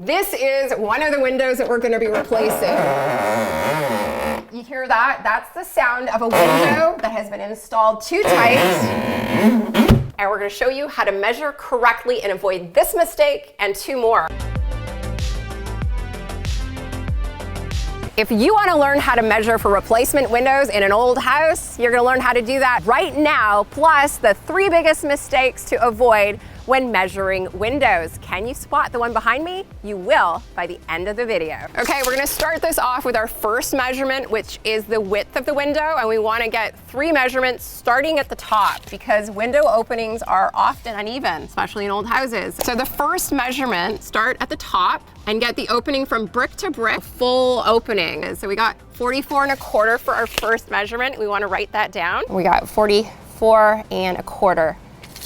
This is one of the windows that we're going to be replacing. You hear that? That's the sound of a window that has been installed too tight. And we're going to show you how to measure correctly and avoid this mistake and two more. If you want to learn how to measure for replacement windows in an old house, you're going to learn how to do that right now, plus the 3 biggest mistakes to avoid when measuring windows. Can you spot the one behind me? You will by the end of the video. Okay, we're gonna start this off with our first measurement, which is the width of the window, and we wanna get 3 measurements starting at the top because window openings are often uneven, especially in old houses. So the first measurement, start at the top and get the opening from brick to brick, full opening. And so we got 44¼ for our first measurement. We wanna write that down. We got 44¼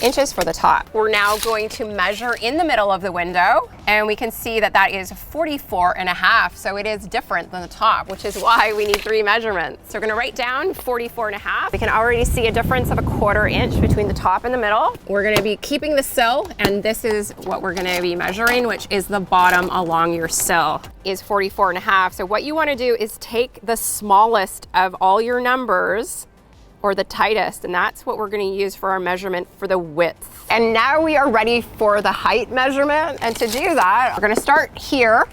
inches for the top. We're now going to measure in the middle of the window, and we can see that that is 44½, so it is different than the top, which is why we need 3 measurements. So we're gonna write down 44½. We can already see a difference of 1/4 inch between the top and the middle. We're gonna be keeping the sill, and this is what we're gonna be measuring, which is the bottom along your sill, is 44½. So what you wanna do is take the smallest of all your numbers, or the tightest, and that's what we're gonna use for our measurement for the width. And now we are ready for the height measurement. And to do that, we're gonna start here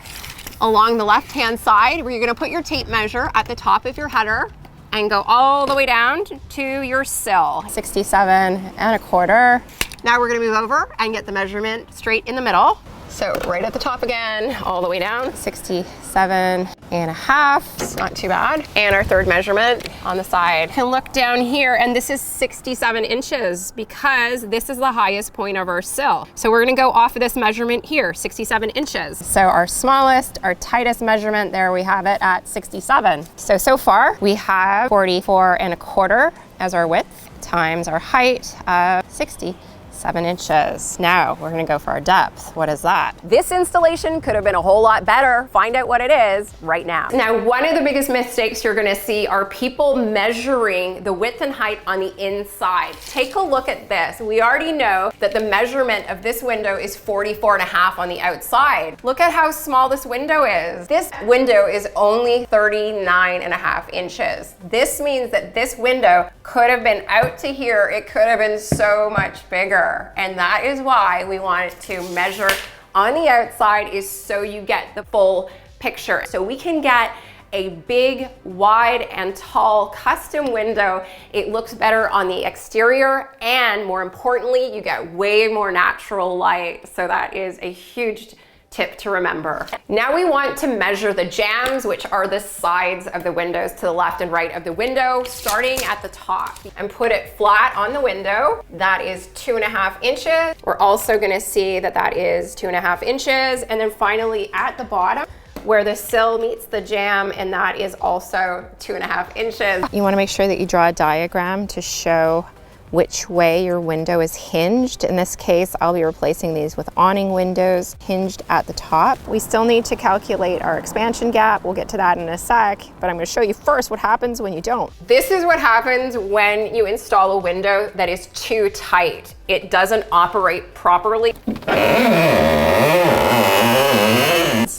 along the left-hand side, where you're gonna put your tape measure at the top of your header and go all the way down to your sill. 67¼ Now we're gonna move over and get the measurement straight in the middle. So right at the top again, all the way down, 67½, it's not too bad. And our third measurement on the side. You can look down here, and this is 67 inches because this is the highest point of our sill. So we're gonna go off of this measurement here, 67 inches. So our smallest, our tightest measurement, there we have it at 67. So far we have 44¼ as our width times our height of 67 inches. Now we're gonna go for our depth. What is that? This installation could have been a whole lot better. Find out what it is right now. Now, one of the biggest mistakes you're gonna see are people measuring the width and height on the inside. Take a look at this. We already know that the measurement of this window is 44½ on the outside. Look at how small this window is. This window is only 39½ inches. This means that this window could have been out to here. It could have been so much bigger. And that is why we want to measure on the outside, is so you get the full picture. So we can get a big, wide, and tall custom window. It looks better on the exterior, and more importantly, you get way more natural light. So that is a huge tip to remember. Now we want to measure the jambs, which are the sides of the windows to the left and right of the window, starting at the top, and put it flat on the window. That is 2½ inches. We're also gonna see that that is 2½ inches. And then finally at the bottom, where the sill meets the jamb, and that is also 2½ inches. You wanna make sure that you draw a diagram to show which way your window is hinged. In this case, I'll be replacing these with awning windows hinged at the top. We still need to calculate our expansion gap. We'll get to that in a sec, but I'm gonna show you first what happens when you don't. This is what happens when you install a window that is too tight. It doesn't operate properly.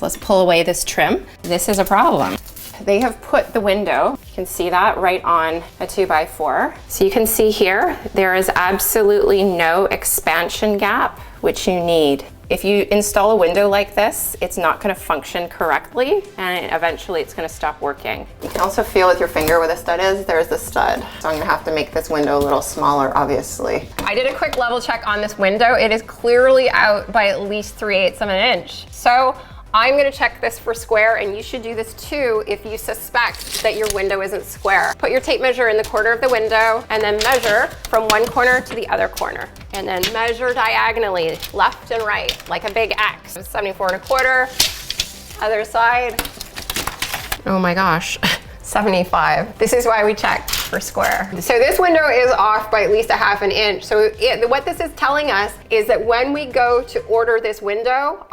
Let's pull away this trim. This is a problem. They have put the window, you can see that right on a 2x4. So you can see here, there is absolutely no expansion gap, which you need. If you install a window like this, it's not gonna function correctly, and eventually it's gonna stop working. You can also feel with your finger where the stud is. There's the stud. So I'm gonna have to make this window a little smaller, obviously. I did a quick level check on this window. It is clearly out by at least 3/8 of an inch. So I'm gonna check this for square, and you should do this too if you suspect that your window isn't square. Put your tape measure in the corner of the window, and then measure from one corner to the other corner. And then measure diagonally, left and right, like a big X. 74¼ other side. Oh my gosh, 75. This is why we check. per square. So this window is off by at least a half an inch. So what this is telling us is that when we go to order this window,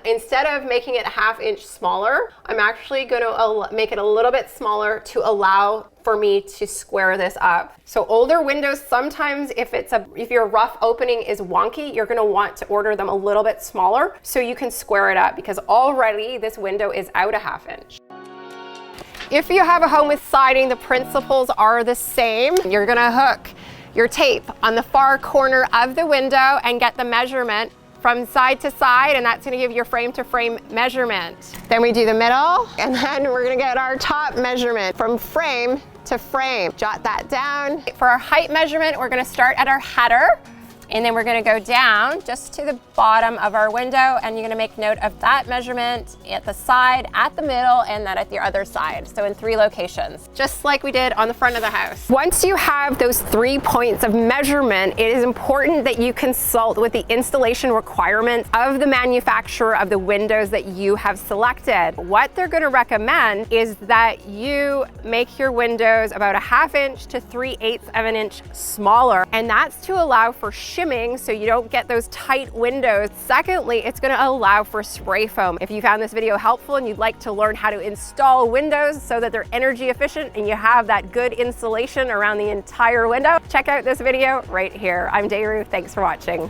instead of making it a half inch smaller, I'm actually gonna make it a little bit smaller to allow for me to square this up. So older windows, sometimes if your rough opening is wonky, you're gonna want to order them a little bit smaller so you can square it up, because already this window is out a half inch. If you have a home with siding, the principles are the same. You're gonna hook your tape on the far corner of the window and get the measurement from side to side, and that's gonna give your frame to frame measurement. Then we do the middle, and then we're gonna get our top measurement from frame to frame. Jot that down. For our height measurement, we're gonna start at our header, and then we're gonna go down just to the bottom of our window, and you're gonna make note of that measurement at the side, at the middle, and then at the other side. So in 3 locations, just like we did on the front of the house. Once you have those 3 points of measurement, it is important that you consult with the installation requirements of the manufacturer of the windows that you have selected. What they're gonna recommend is that you make your windows about a half inch to 3/8 of an inch smaller, and that's to allow for shimming so you don't get those tight windows. Secondly, it's going to allow for spray foam. If you found this video helpful and you'd like to learn how to install windows so that they're energy efficient and you have that good insulation around the entire window, check out this video right here. I'm Dayru. Thanks for watching.